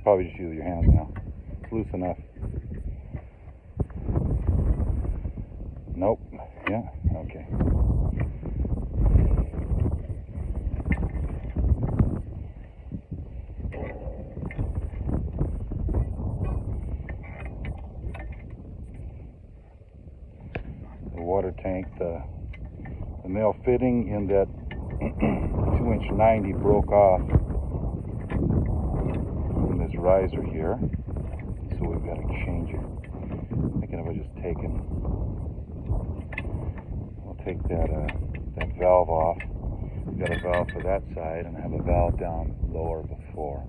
probably just use your hands now. It's loose enough. Nope. Yeah, okay. The water tank, the male fitting in that 2-inch 90 broke off from this riser here, so we've got to change it. I'm thinking of just taking, we'll take that valve off. We've got a valve for that side, and I have a valve down lower before.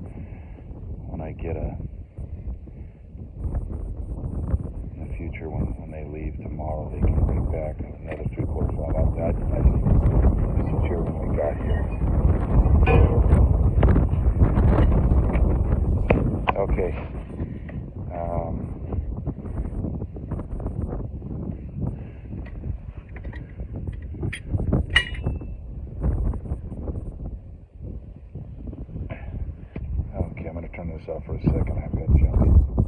When I get in the future, when they leave tomorrow, they can bring back another 3/4 valve. I this is here when we got here. Okay. Okay, I'm going to turn this off for a second. I've got junk.